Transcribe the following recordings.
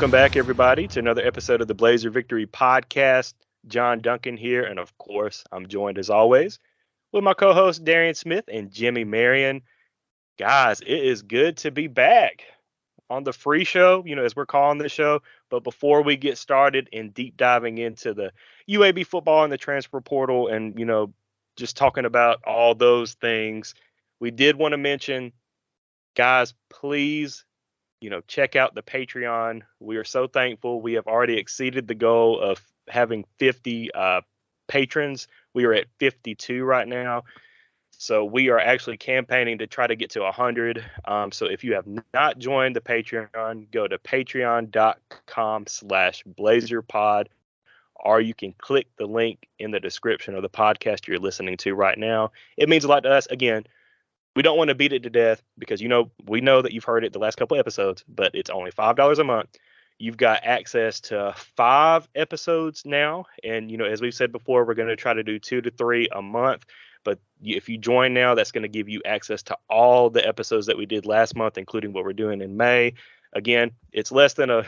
Welcome back, everybody, to another episode of the Blazer Victory Podcast. John Duncan here, and of course, I'm joined as always with my co-host Darian Smith and Jimmy Marion. Guys, it is good to be back on the free show, as we're calling this show. But before we get started in deep diving into the UAB football and the transfer portal and, just talking about all those things, we did want to mention, guys, please, check out the Patreon. We are so thankful. We have already exceeded the goal of having 50 patrons. We are at 52 right now. So we are actually campaigning to try to get to 100. So if you have not joined the Patreon, go to patreon.com/blazerpod, or you can click the link in the description of the podcast you're listening to right now. It means a lot to us. Again, we don't want to beat it to death because, we know that you've heard it the last couple episodes, but it's only $5 a month. You've got access to 5 episodes now. And, as we've said before, we're going to try to do 2 to 3 a month. But if you join now, that's going to give you access to all the episodes that we did last month, including what we're doing in May. Again, it's less than a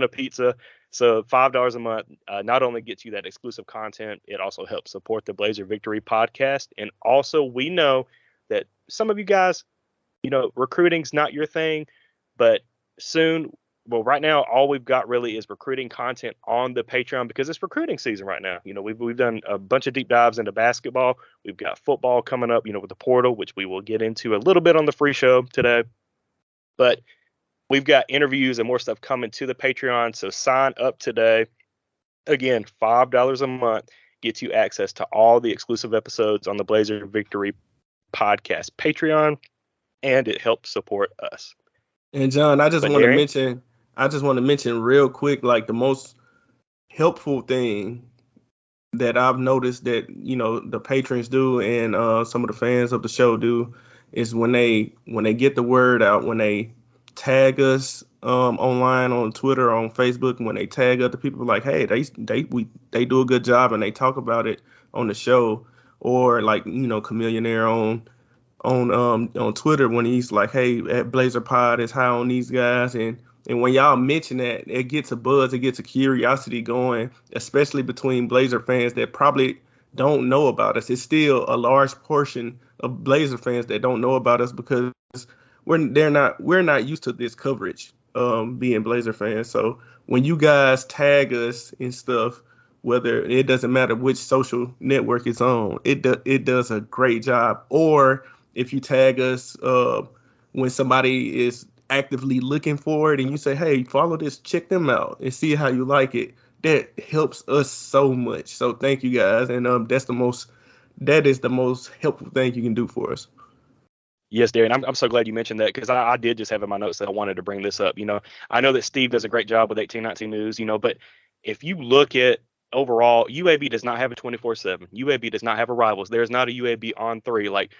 pizza. So $5 a month not only gets you that exclusive content, it also helps support the Blazer Victory podcast. And also, we know that some of you guys, recruiting's not your thing, but soon, well, right now, all we've got really is recruiting content on the Patreon because it's recruiting season right now. We've done a bunch of deep dives into basketball. We've got football coming up, with the portal, which we will get into a little bit on the free show today. But we've got interviews and more stuff coming to the Patreon. So sign up today. Again, $5 a month gets you access to all the exclusive episodes on the Blazer Victory podcast Patreon, and it helps support us. And John, I just want to mention real quick, like the most helpful thing that I've noticed that, the patrons do and some of the fans of the show do is when they get the word out, when they tag us online on Twitter, on Facebook, when they tag other people like, hey, they do a good job and they talk about it on the show, or like, Chameleonaire on Twitter when he's like, hey, at Blazer Pod is high on these guys, and when y'all mention that, it gets a buzz, it gets a curiosity going, especially between Blazer fans that probably don't know about us. It's still a large portion of Blazer fans that don't know about us because we're not used to this coverage, being Blazer fans. So when you guys tag us and stuff, whether it doesn't matter which social network it's on, it does a great job. Or if you tag us when somebody is actively looking for it and you say, hey, follow this, check them out and see how you like it, that helps us so much. So thank you guys. And that is the most helpful thing you can do for us. Yes, Darren, I'm so glad you mentioned that because I did just have in my notes that I wanted to bring this up. I know that Steve does a great job with 1819 News, but if you look at overall, UAB does not have a 24/7. UAB does not have a Rivals. There's not a UAB on 3. Like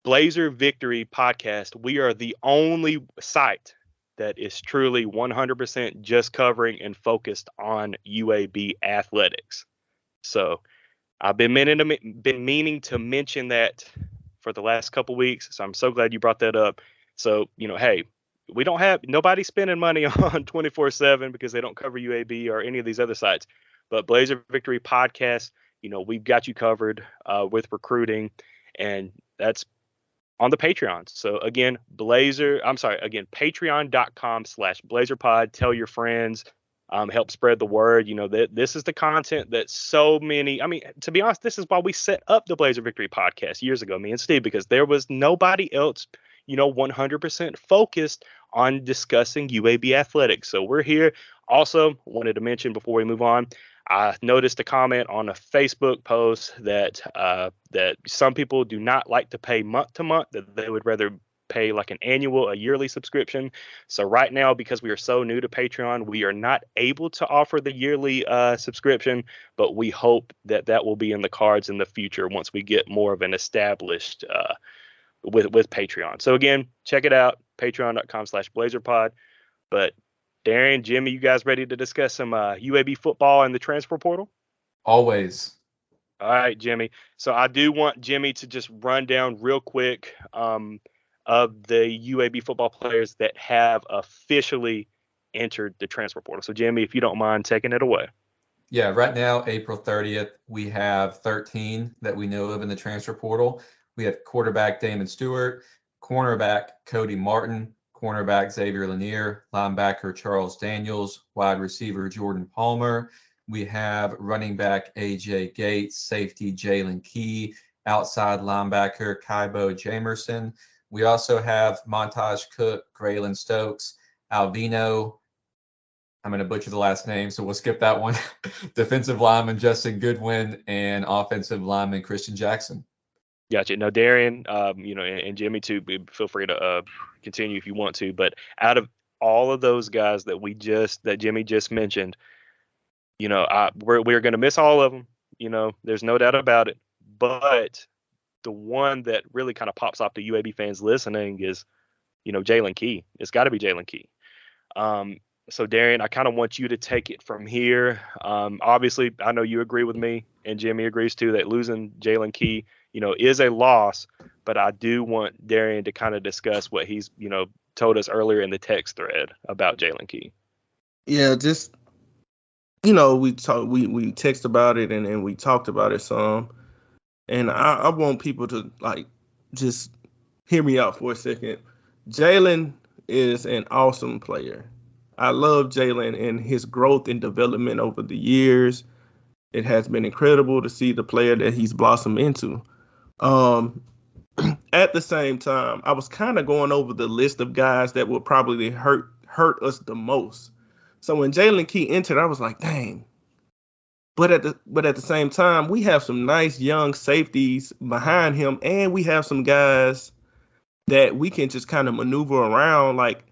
Blazer Victory Podcast, we are the only site that is truly 100% just covering and focused on UAB athletics. So I've been meaning to mention that for the last couple weeks. So I'm so glad you brought that up. So, hey, we don't have nobody spending money on 24/7 because they don't cover UAB or any of these other sites. But Blazer Victory Podcast, we've got you covered with recruiting, and that's on the Patreon. So again, patreon.com/blazerpod. Tell your friends, help spread the word. That this is the content that so many, to be honest, this is why we set up the Blazer Victory Podcast years ago, me and Steve, because there was nobody else, 100% focused on discussing UAB athletics. So we're here. Also wanted to mention before we move on, I noticed a comment on a Facebook post that some people do not like to pay month to month, that they would rather pay like a yearly subscription. So right now, because we are so new to Patreon, we are not able to offer the yearly subscription, but we hope that will be in the cards in the future once we get more of an established with Patreon. So again, check it out, patreon.com/blazerpod. But Darren, Jimmy, you guys ready to discuss some UAB football and the transfer portal? Always. All right, Jimmy. So I do want Jimmy to just run down real quick of the UAB football players that have officially entered the transfer portal. So, Jimmy, if you don't mind taking it away. Yeah, right now, April 30th, we have 13 that we know of in the transfer portal. We have quarterback Damon Stewart, cornerback Cody Martin, cornerback Xavier Lanier, linebacker Charles Daniels, wide receiver Jordan Palmer. We have running back AJ Gates, safety Jalen Key, outside linebacker Kaibo Jamerson. We also have Montage Cook, Graylin Stokes, Alvino. I'm going to butcher the last name, so we'll skip that one. Defensive lineman Justin Goodwin and offensive lineman Christian Jackson. Gotcha. Now, Darian, and Jimmy too. Feel free to continue if you want to. But out of all of those guys that Jimmy just mentioned, we're going to miss all of them. There's no doubt about it. But the one that really kind of pops off to UAB fans listening is, Jalen Key. It's got to be Jalen Key. So, Darian, I kind of want you to take it from here. Obviously, I know you agree with me, and Jimmy agrees too, that losing Jalen Key, is a loss. But I do want Darian to kind of discuss what he's, told us earlier in the text thread about Jalen Key. Yeah, just, we text about it and we talked about it some. And I want people to, just hear me out for a second. Jalen is an awesome player. I love Jalen and his growth and development over the years. It has been incredible to see the player that he's blossomed into. At the same time, I was kind of going over the list of guys that would probably hurt us the most. So when Jalen Key entered, I was like, dang. But at the same time, we have some nice young safeties behind him, and we have some guys that we can just kind of maneuver around. Like,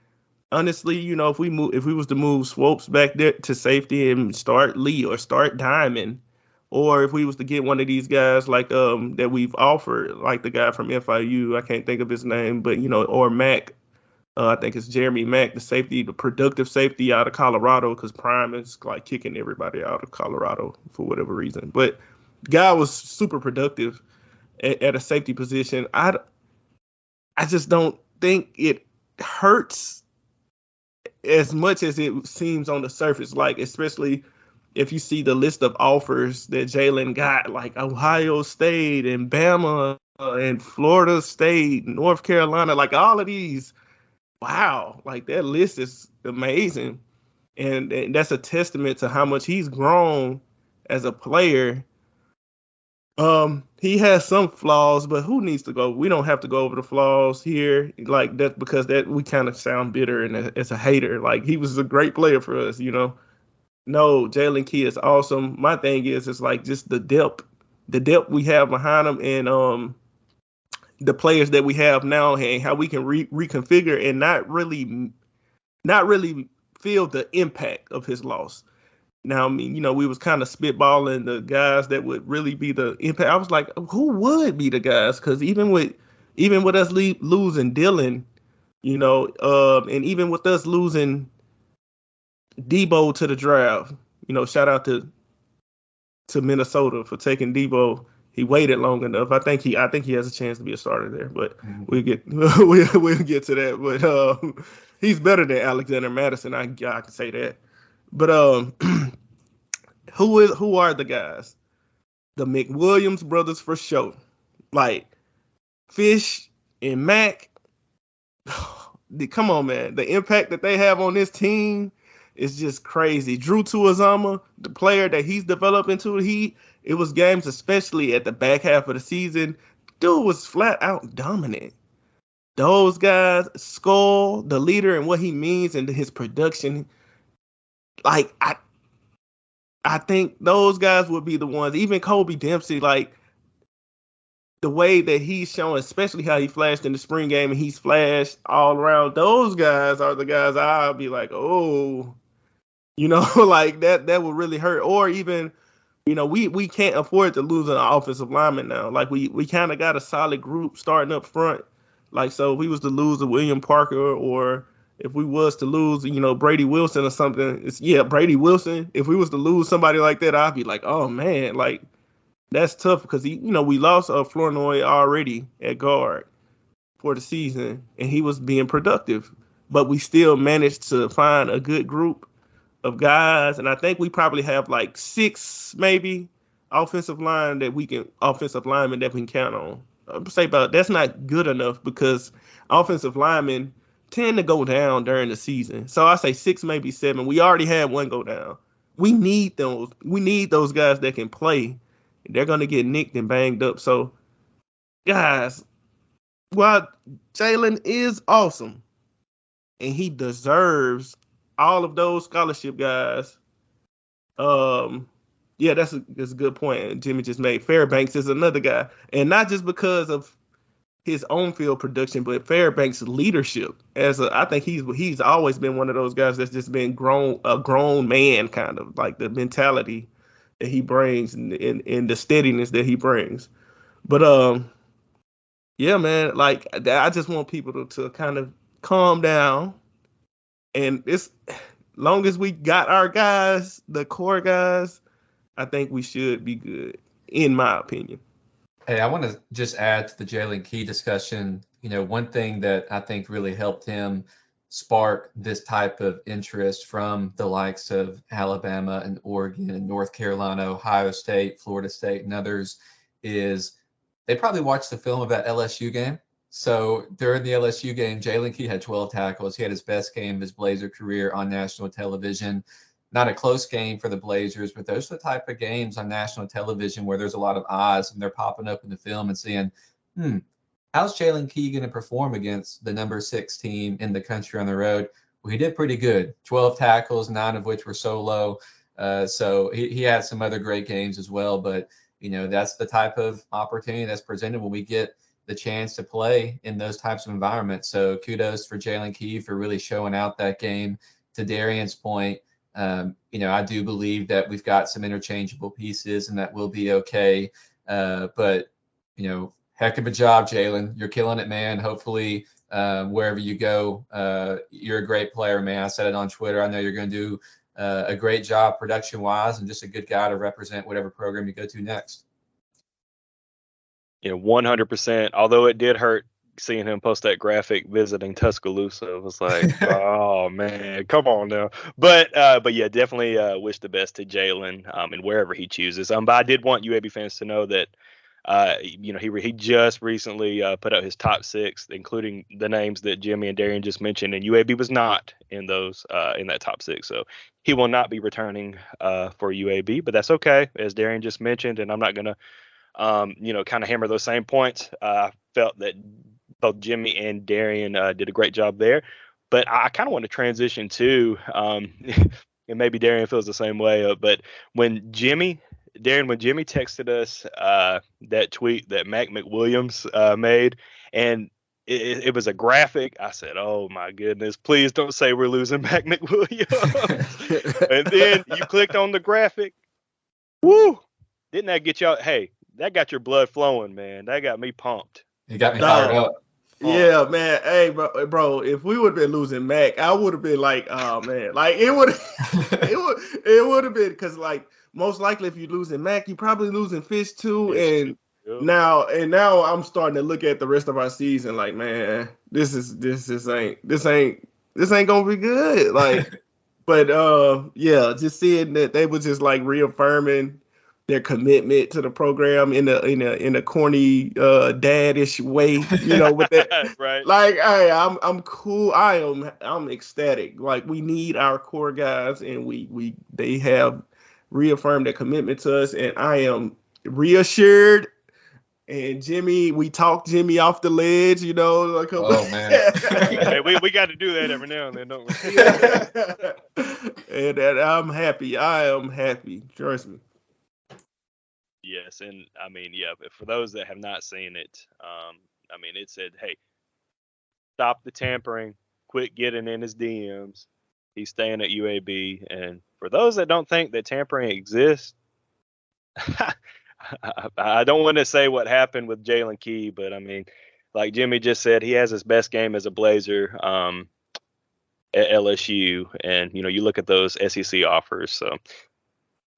honestly, if we was to move Swopes back there to safety and start Lee or start Diamond, or if we was to get one of these guys like that we've offered, like the guy from FIU, I can't think of his name, but or Mac, I think it's Jeremy Mack, the productive safety out of Colorado, because Prime is like kicking everybody out of Colorado for whatever reason. But the guy was super productive at a safety position. I just don't think it hurts as much as it seems on the surface, like especially if you see the list of offers that Jalen got, like Ohio State and Bama and Florida State, North Carolina, like all of these. Wow, like that list is amazing. And that's a testament to how much he's grown as a player. He has some flaws, but who needs to go? We don't have to go over the flaws here. Like that, because that we kind of sound bitter and as a hater. Like he was a great player for us, No, Jalen Key is awesome. My thing is like just the depth we have behind him, and the players that we have now, and how we can reconfigure and not really feel the impact of his loss. Now, I mean, we was kind of spitballing the guys that would really be the impact. I was like, who would be the guys? Because even with us losing Dylan, and even with us losing Debo to the draft, shout out to Minnesota for taking Debo. He waited long enough. I think he has a chance to be a starter there, but we'll get to that. But he's better than Alexander Madison. I can say that. But who are the guys? The McWilliams brothers for sure. Like Fish and Mac. Come on, man. The impact that they have on this team is just crazy. Drew Tuazama, the player that he's developed into, it was games, especially at the back half of the season, dude was flat out dominant. Those guys, Skull, the leader, and what he means and his production, like I think those guys would be the ones. Even Kobe Dempsey, like the way that he's shown, especially how he flashed in the spring game and he's flashed all around. Those guys are the guys I'll be like, oh, like that would really hurt. Or even, we can't afford to lose an offensive lineman now. Like we kind of got a solid group starting up front. Like, so if we was to lose a William Parker, or if we was to lose, Brady Wilson or something, Brady Wilson. If we was to lose somebody like that, I'd be like, oh man, like that's tough, because we lost Flournoy already at guard for the season, and he was being productive. but we still managed to find a good group of guys. And I think we probably have like 6 maybe offensive linemen that we can count on. I'm say about that's not good enough because offensive linemen tend to go down during the season. So I say 6, maybe 7. We already had one go down. We need those. We need those guys that can play. They're gonna get nicked and banged up. So, guys, while Jalen is awesome and he deserves all of those scholarship guys, yeah, that's a good point Jimmy just made. Fairbanks is another guy, and not just because of his own field production, but Fairbanks' leadership. I think he's always been one of those guys that's just been a grown man, kind of like the mentality that he brings and the steadiness that he brings. But yeah, man, like I just want people to kind of calm down, and it's long as we got our guys, the core guys, I think we should be good, in my opinion. Hey, I want to just add to the Jalen Key discussion. One thing that I think really helped him spark this type of interest from the likes of Alabama and Oregon and North Carolina, Ohio State, Florida State, and others is they probably watched the film of that LSU game. So during the LSU game, Jalen Key had 12 tackles. He had his best game of his Blazer career on national television. Not a close game for the Blazers, but those are the type of games on national television where there's a lot of eyes and they're popping up in the film and saying, how's Jalen Key going to perform against the number 6 team in the country on the road? Well, he did pretty good. 12 tackles, 9 of which were solo. So he had some other great games as well. But, that's the type of opportunity that's presented when we get the chance to play in those types of environments. So kudos for Jalen Key for really showing out that game. To Darian's point, I do believe that we've got some interchangeable pieces and that will be okay. But, heck of a job, Jalen. You're killing it, man. Hopefully, wherever you go, you're a great player, man. I said it on Twitter. I know you're going to do a great job production-wise and just a good guy to represent whatever program you go to next. 100%. Although it did hurt seeing him post that graphic visiting Tuscaloosa. It was like, oh man, come on now. But yeah, definitely wish the best to Jalen and wherever he chooses. But I did want UAB fans to know that he just recently put out his top 6, including the names that Jimmy and Darian just mentioned, and UAB was not in those in that top 6. So he will not be returning for UAB, but that's okay, as Darian just mentioned, and I'm not gonna kind of hammer those same points. I felt that both Jimmy and Darian did a great job there, but I kind of want to transition to, and maybe Darian feels the same way. But when Jimmy texted us that tweet that Mac McWilliams made, and it was a graphic, I said, "Oh my goodness, please don't say we're losing Mac McWilliams." And then you clicked on the graphic. Woo! Didn't that get y'all? Hey, that got your blood flowing, man. That got me pumped. You got me fired up. Yeah, man. Hey, bro, if we would have been losing Mac, I would have been like, oh man, like it would have been, because like most likely if you're losing Mac, you're probably losing Fish too. And now I'm starting to look at the rest of our season like, man, this ain't gonna be good. Like, but yeah, just seeing that they were just like reaffirming their commitment to the program in a corny dadish way, with that. Right. Like, hey, I'm cool. I'm ecstatic. Like, we need our core guys, and they have reaffirmed their commitment to us, and I am reassured. And Jimmy, we talked Jimmy off the ledge, like, oh man. Hey, we got to do that every now and then, don't we? And I'm happy. I am happy. Trust me. Yes, and I mean, yeah, but for those that have not seen it, it said, hey, stop the tampering, quit getting in his DMs. He's staying at UAB. And for those that don't think that tampering exists, I don't want to say what happened with Jalen Key, but I mean, like Jimmy just said, he has his best game as a Blazer at LSU. And, you look at those SEC offers. So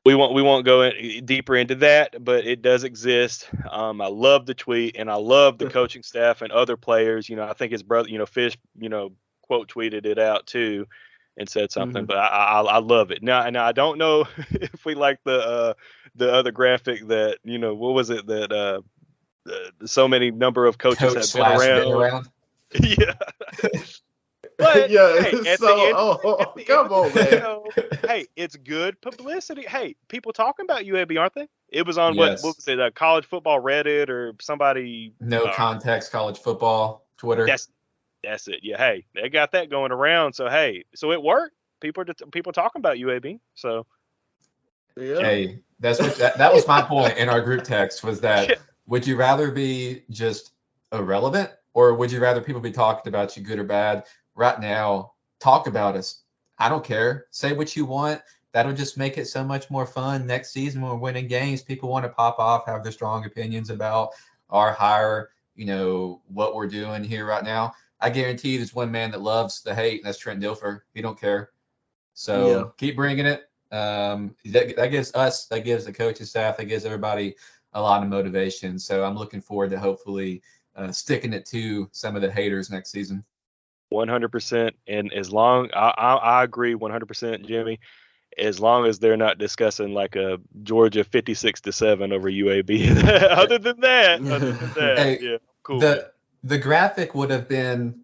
we won't go deeper into that, but it does exist. I love the tweet, and I love the coaching staff and other players. I think his brother, Fish, quote tweeted it out too and said something. But I love it. Now I don't know if we like the other graphic that, what was it that so many number of coaches have been around. Yeah. But yeah, hey, come on, man. Hey, it's good publicity. Hey, people talking about UAB, aren't they? It was on Yes. what was it? College football Reddit or somebody. No context college football Twitter. That's it. Yeah. Hey, they got that going around. So hey, so it worked. People talking about UAB. So. Yeah. Hey, that's what that was my point in our group text was that would you rather be just irrelevant or would you rather people be talking about you good or bad? Right now, talk about us. I don't care. Say what you want. That'll just make it so much more fun. Next season, when we're winning games, people want to pop off, have their strong opinions about our hire, what we're doing here right now. I guarantee you there's one man that loves the hate, and that's Trent Dilfer. He don't care. So keep bringing it. That gives us, that gives the coaching staff, that gives everybody a lot of motivation. So I'm looking forward to hopefully sticking it to some of the haters next season. 100%. And as long I agree 100%, Jimmy, as long as they're not discussing like a Georgia 56-7 over UAB. other than that, hey, yeah, cool. The graphic would have been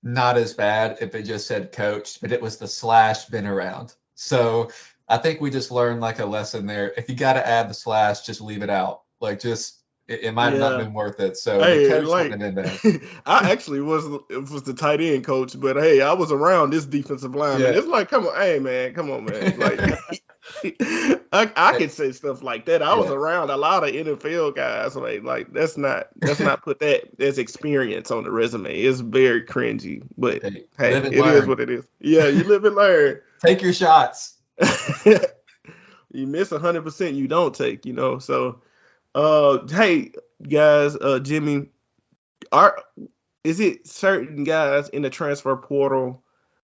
not as bad if it just said coach, but it was the / been around. So I think we just learned like a lesson there. If you got to add the / just leave it out. Like it might have not been worth it. So the coach wouldn't have been bad. I actually was the tight end coach, but hey, I was around this defensive lineman. It's like, come on, hey man, come on, man. Like I can say stuff like that. I was around a lot of NFL guys. Like let's not put that as experience on the resume. It's very cringy, but hey, it is what it is. Yeah, you live and learn. Take your shots. You miss 100%, you don't take. So. Hey guys, Jimmy, is it certain guys in the transfer portal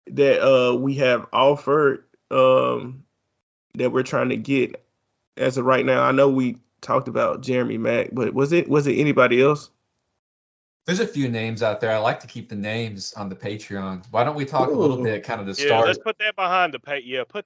that we have offered that we're trying to get as of right now? I know we talked about Jeremy Mack, but was it anybody else? There's a few names out there. I like to keep the names on the Patreon. Why don't we talk a little bit kind of to start? Yeah, let's put that behind the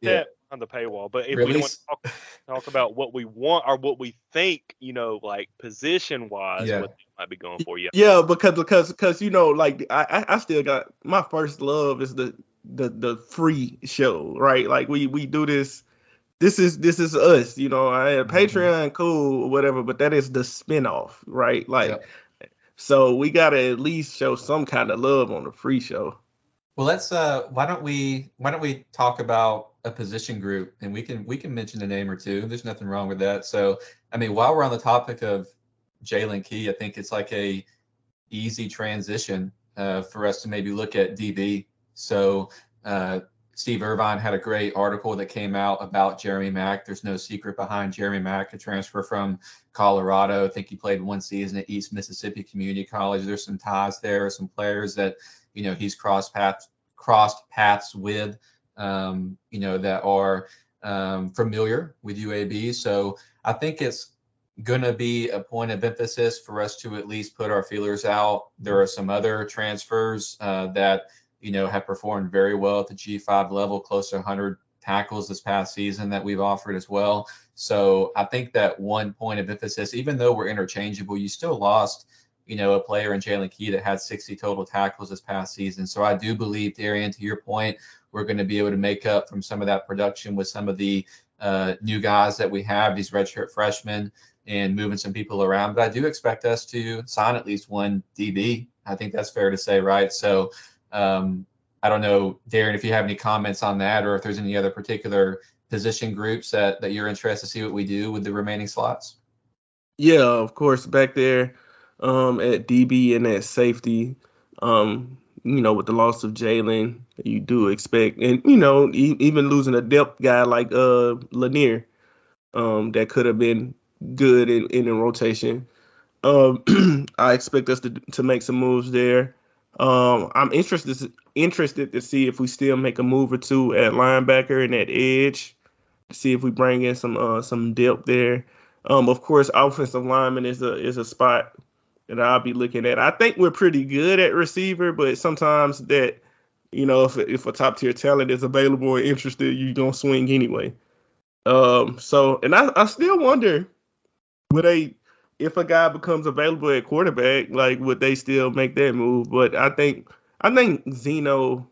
that on the paywall. But if we want to talk about what we want or what we think, like position wise, what they might be going for. Yeah, because like I still got my first love is the free show, right? Like we do this. This is us, I have Patreon, cool, or whatever, but that is the spinoff, right? Like. So we gotta at least show some kind of love on the free show. Well, let's why don't we talk about a position group, and we can mention a name or two. There's nothing wrong with that. So I mean, while we're on the topic of Jalen Key, I think it's like a easy transition for us to maybe look at DB. So Steve Irvine had a great article that came out about Jeremy Mack. There's no secret behind Jeremy Mack, a transfer from Colorado. I think he played one season at East Mississippi Community College. There's some ties there, some players that, he's crossed paths with, that are familiar with UAB. So I think it's going to be a point of emphasis for us to at least put our feelers out. There are some other transfers that, have performed very well at the G5 level, close to 100 tackles this past season that we've offered as well. So I think that one point of emphasis, even though we're interchangeable, you still lost, a player in Jalen Key that had 60 total tackles this past season. So I do believe, Darian, to your point, we're going to be able to make up from some of that production with some of the new guys that we have, these redshirt freshmen, and moving some people around. But I do expect us to sign at least one DB. I think that's fair to say, right? So I don't know, Darren, if you have any comments on that, or if there's any other particular position groups that you're interested to see what we do with the remaining slots. Yeah, of course, back there at DB and at safety, with the loss of Jalen, you do expect, and even losing a depth guy like Lanier, that could have been good in the rotation. I expect us to make some moves there. I'm interested to see if we still make a move or two at linebacker and at edge, to see if we bring in some depth there. Of course, offensive lineman is a spot that I'll be looking at. I think we're pretty good at receiver, but sometimes that You know, if a top tier talent is available and interested, you're gonna swing anyway. So and I still wonder, would they, if a guy becomes available at quarterback, like would they still make that move? But I think Zeno,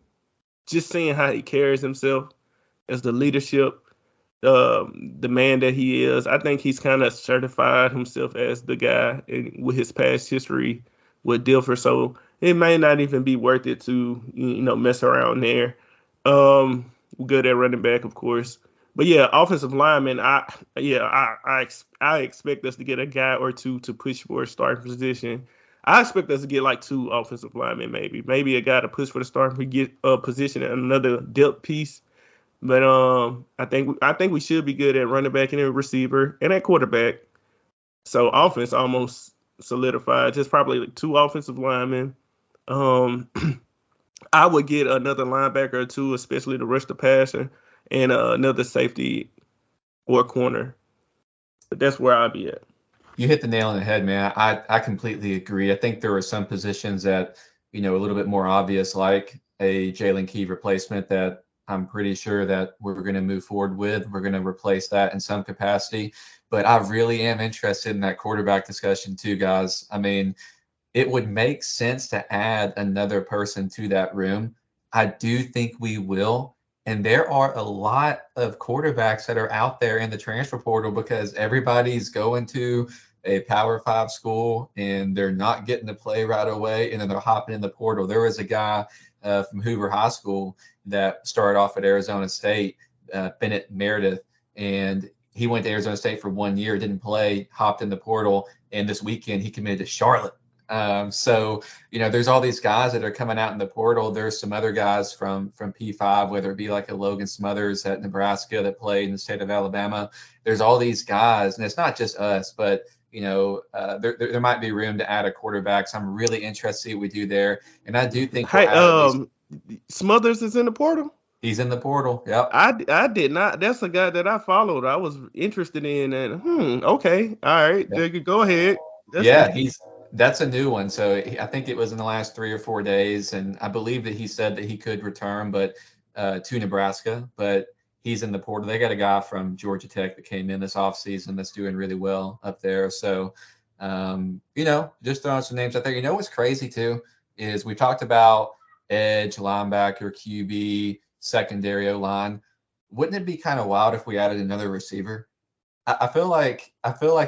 just seeing how he carries himself as the leadership, the man that he is, I think he's kind of certified himself as the guy with his past history with Dilfer. So it may not even be worth it to mess around there. Good at running back, of course. But yeah, offensive lineman. I expect us to get a guy or two to push for a starting position. I expect us to get like two offensive linemen, maybe a guy to push for the starting position and another depth piece. But I think we should be good at running back and a receiver and at quarterback. So offense almost solidified. Just probably like two offensive linemen. Um, I would get another linebacker or two, especially to rush the passer, and another safety or corner. But that's where I'd be at. You hit the nail on the head, man. I completely agree. I think there are some positions that, a little bit more obvious, like a Jalen Key replacement that I'm pretty sure that we're going to move forward with. We're going to replace that in some capacity. But I really am interested in that quarterback discussion too, guys. I mean, it would make sense to add another person to that room. I do think we will. And there are a lot of quarterbacks that are out there in the transfer portal because everybody's going to a Power 5 school and they're not getting to play right away, and then they're hopping in the portal. There was a guy from Hoover High School that started off at Arizona State, Bennett Meredith, and he went to Arizona State for 1 year, didn't play, hopped in the portal, and this weekend he committed to Charlotte. So, there's all these guys that are coming out in the portal. There's some other guys from P5, whether it be like a Logan Smothers at Nebraska that played in the state of Alabama. There's all these guys, and it's not just us, but there might be room to add a quarterback. So I'm really interested to see what we do there. And I do think Smothers is in the portal. He's in the portal. Yep. I did not. That's a guy that I followed. I was interested in, and okay, all right, yep. Go ahead. That's a new one. So I think it was in the last 3 or 4 days, and I believe that he said that he could return, but to Nebraska. But he's in the portal. They got a guy from Georgia Tech that came in this offseason that's doing really well up there. So, just throwing some names out there. What's crazy too is we talked about edge, linebacker, QB, secondary O-line. Wouldn't it be kind of wild if we added another receiver? I feel like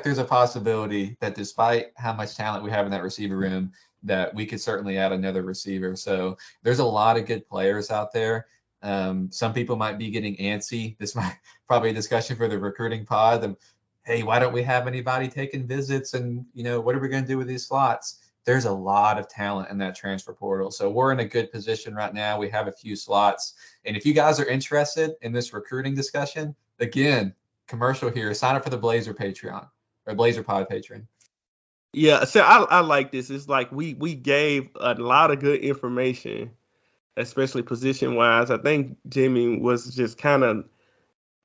there's a possibility that despite how much talent we have in that receiver room, that we could certainly add another receiver. So there's a lot of good players out there. Some people might be getting antsy. This might probably a discussion for the recruiting pod. Hey, why don't we have anybody taking visits? And, what are we going to do with these slots? There's a lot of talent in that transfer portal. So we're in a good position right now. We have a few slots. And if you guys are interested in this recruiting discussion, again, commercial here, sign up for the Blazer Patreon or Blazer Pod Patreon. Yeah, so I like this. It's like we gave a lot of good information, especially position wise. I think Jimmy was just kind of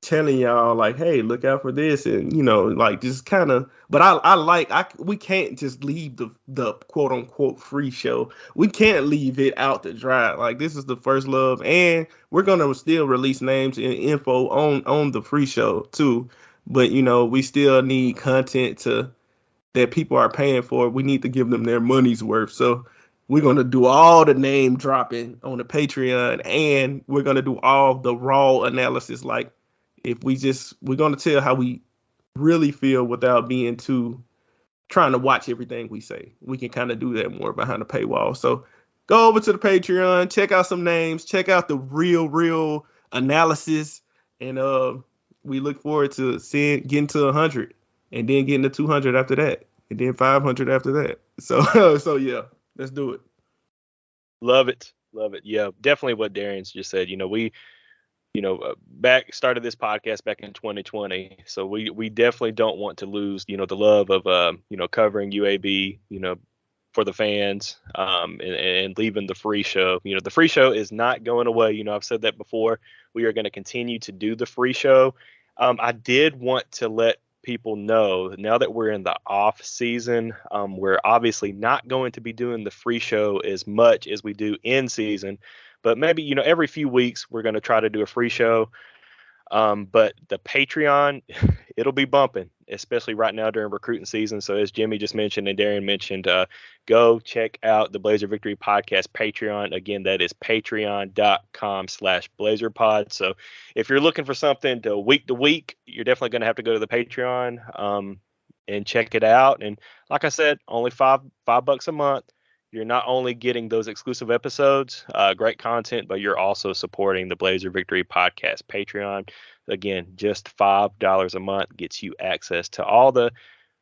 telling y'all like, hey, look out for this, and like just kind of. But we can't just leave the quote unquote free show. We can't leave it out to dry. Like, this is the first love, and we're gonna still release names and info on the free show too. But we still need content that people are paying for. We need to give them their money's worth. So we're going to do all the name dropping on the Patreon, and we're going to do all the raw analysis. Like, we're going to tell how we really feel without being too trying to watch everything we say. We can kind of do that more behind the paywall. So go over to the Patreon, check out some names, check out the real analysis. And we look forward to getting to 100. And then getting to 200 after that, and then 500 after that. So yeah, let's do it. Love it. Yeah, definitely what Darian's just said. We, started this podcast back in 2020. So we definitely don't want to lose, the love of, covering UAB, for the fans, and leaving the free show. The free show is not going away. I've said that before. We are going to continue to do the free show. I did want to let people know now that we're in the off season, we're obviously not going to be doing the free show as much as we do in season, But maybe, every few weeks we're going to try to do a free show. But the Patreon, it'll be bumping, especially right now during recruiting season. So as Jimmy just mentioned and Darian mentioned, go check out the Blazer Victory Podcast Patreon. Again, that is patreon.com/BlazerPod. So if you're looking for something to week, you're definitely going to have to go to the Patreon and check it out. And like I said, only $5 a month. You're not only getting those exclusive episodes, great content, but you're also supporting the Blazer Victory Podcast Patreon. Again, just $5 a month gets you access to all the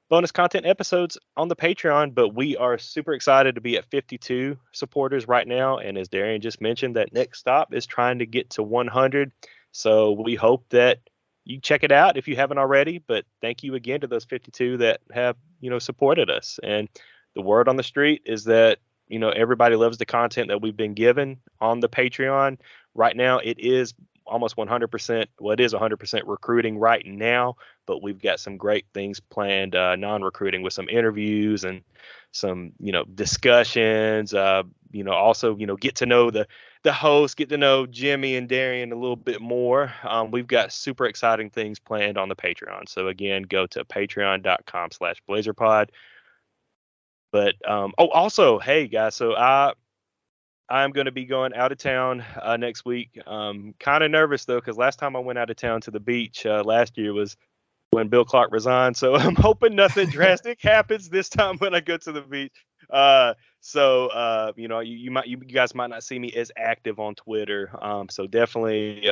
bonus content episodes on the Patreon. But we are super excited to be at 52 supporters right now. And as Darian just mentioned, that next stop is trying to get to 100. So we hope that you check it out if you haven't already. But thank you again to those 52 that have, supported us. And the word on the street is that, everybody loves the content that we've been given on the Patreon. Right now, it is almost 100%. Well, it is 100% recruiting right now, but we've got some great things planned, non-recruiting, with some interviews and some, discussions. Also, get to know the host, get to know Jimmy and Darian a little bit more. We've got super exciting things planned on the Patreon. So again, go to patreon.com/BlazerPod. But also, hey guys, so I'm going to be going out of town next week. Kind of nervous though, because last time I went out of town to the beach last year was when Bill Clark resigned. So I'm hoping nothing drastic happens this time when I go to the beach. You guys might not see me as active on Twitter. So definitely,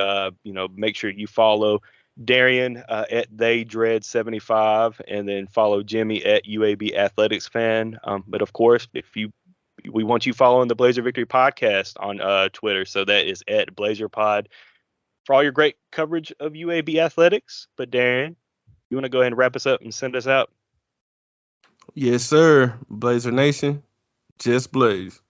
make sure you follow Darian at TheyDread75, and then follow Jimmy at UAB Athletics Fan. But of course, we want you following the Blazer Victory Podcast on Twitter. So that is at BlazerPod for all your great coverage of UAB athletics. But Darian, you want to go ahead and wrap us up and send us out? Yes, sir. Blazer Nation, just blaze.